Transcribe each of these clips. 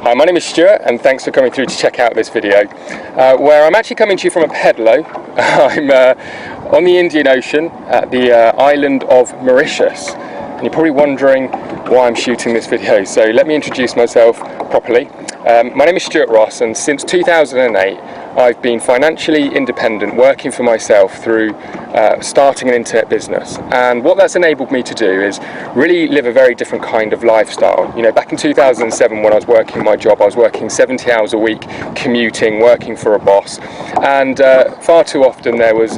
Hi, my name is Stuart and thanks for coming through to check out this video where I'm actually coming to you from a pedalo. I'm on the Indian Ocean at the island of Mauritius, and you're probably wondering why I'm shooting this video, so let me introduce myself properly. My name is Stuart Ross, and since 2008 I've been financially independent, working for myself through starting an internet business. And what that's enabled me to do is really live a very different kind of lifestyle. You know, back in 2007 when I was working my job, I was working 70 hours a week, commuting, working for a boss, and far too often there was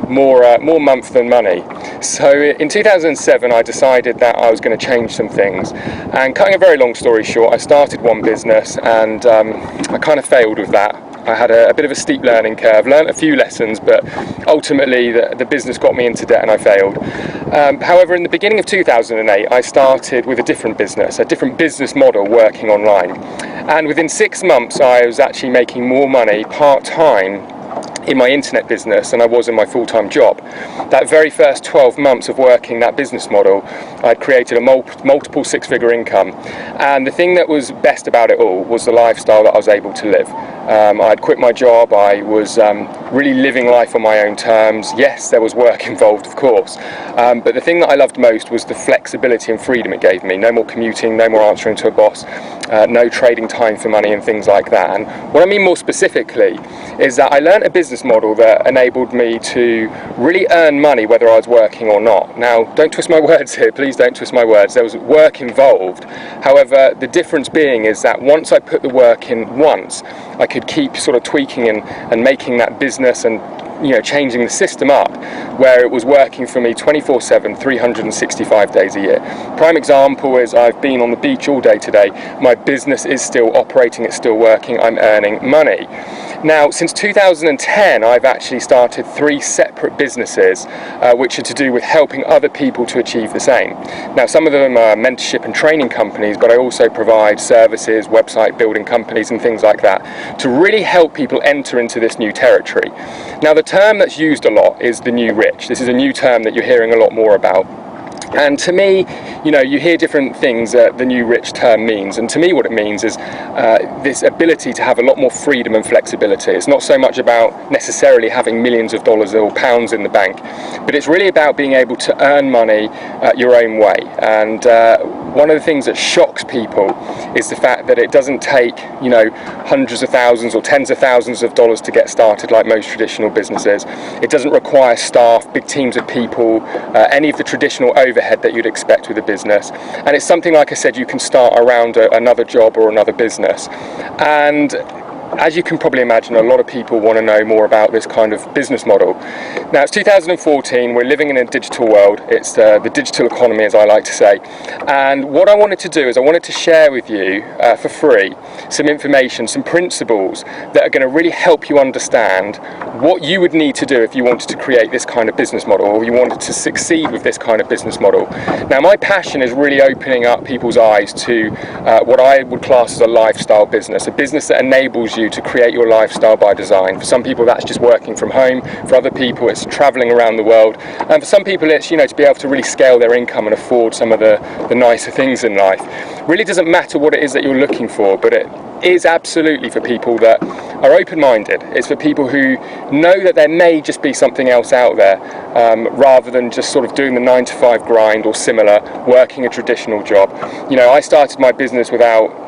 more month than money. So in 2007 I decided that I was going to change some things, and cutting a very long story short, I started one business and I kind of failed with that. I had a bit of a steep learning curve, learned a few lessons, but ultimately the business got me into debt and I failed. However, in the beginning of 2008, I started with a different business model working online. And within 6 months, I was actually making more money part-time in my internet business than I was in my full-time job. That very first 12 months of working that business model, I'd created a multiple six-figure income. And the thing that was best about it all was the lifestyle that I was able to live. I'd quit my job, I was really living life on my own terms. Yes, there was work involved, of course, but the thing that I loved most was the flexibility and freedom it gave me. No more commuting, no more answering to a boss, no trading time for money and things like that. And what I mean more specifically is that I learned a business model that enabled me to really earn money whether I was working or not. Now, don't twist my words here, please don't twist my words. There was work involved. However, the difference being is that once I put the work in once, I could keep sort of tweaking and making that business and, you know, changing the system up where it was working for me 24/7, 365 days a year. Prime example is I've been on the beach all day today. My business is still operating, it's still working, I'm earning money. Now, since 2010, I've actually started 3 separate businesses which are to do with helping other people to achieve the same. Now, some of them are mentorship and training companies, but I also provide services, website building companies and things like that to really help people enter into this new territory. Now, the term that's used a lot is the new rich. This is a new term that you're hearing a lot more about. And to me, you know, you hear different things that the new rich term means, and to me what it means is this ability to have a lot more freedom and flexibility. It's not so much about necessarily having millions of dollars or pounds in the bank, but it's really about being able to earn money your own way. And one of the things that shocks people is the fact that it doesn't take, you know, hundreds of thousands or tens of thousands of dollars to get started like most traditional businesses. It doesn't require staff, big teams of people, any of the traditional overhead that you'd expect with a business. And it's something, like I said, you can start around another job or another business. And as you can probably imagine, a lot of people want to know more about this kind of business model. Now, it's 2014, we're living in a digital world. It's the digital economy, as I like to say. And what I wanted to do is I wanted to share with you for free some information, some principles that are going to really help you understand what you would need to do if you wanted to create this kind of business model, or you wanted to succeed with this kind of business model. Now, my passion is really opening up people's eyes to what I would class as a lifestyle business, a business that enables you to create your lifestyle by design. For some people that's just working from home, for other people it's traveling around the world, and for some people it's, you know, to be able to really scale their income and afford some of the nicer things in life. Really doesn't matter what it is that you're looking for, but it is absolutely for people that are open-minded. It's for people who know that there may just be something else out there, rather than just sort of doing the 9-to-5 grind or similar, working a traditional job. You know, I started my business without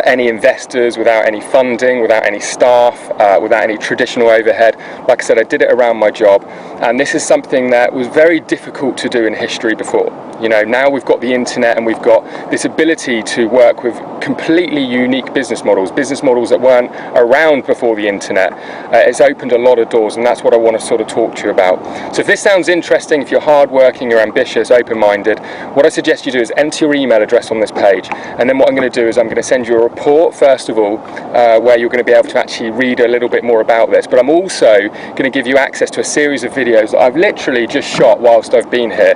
any investors, without any funding, without any staff, without any traditional overhead. Like I said, I did it around my job, and this is something that was very difficult to do in history before. You know, now we've got the internet and we've got this ability to work with completely unique business models that weren't around before the internet. It's opened a lot of doors, and that's what I want to sort of talk to you about. So if this sounds interesting, if you're hardworking, you're ambitious, open-minded, what I suggest you do is enter your email address on this page, and then what I'm going to do is I'm going to send you a report first of all, where you're going to be able to actually read a little bit more about this, but I'm also going to give you access to a series of videos that I've literally just shot whilst I've been here.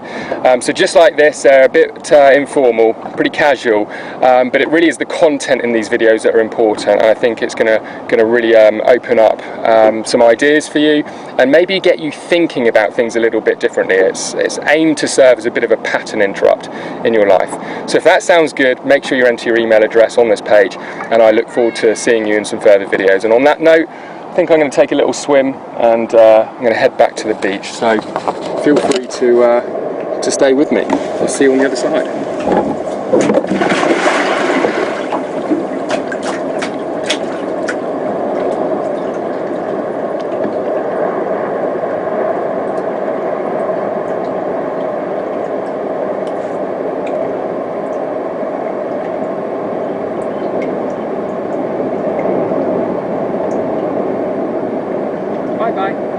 So just like this, they're a bit informal, pretty casual, but it really is the content in these videos that are important, and I think it's going to really open up some ideas for you and maybe get you thinking about things a little bit differently. It's aimed to serve as a bit of a pattern interrupt in your life. So if that sounds good, make sure you enter your email address on this page, and I look forward to seeing you in some further videos. And on that note, I think I'm going to take a little swim, and I'm going to head back to the beach. So feel free to stay with me. I'll see you on the other side. Bye-bye.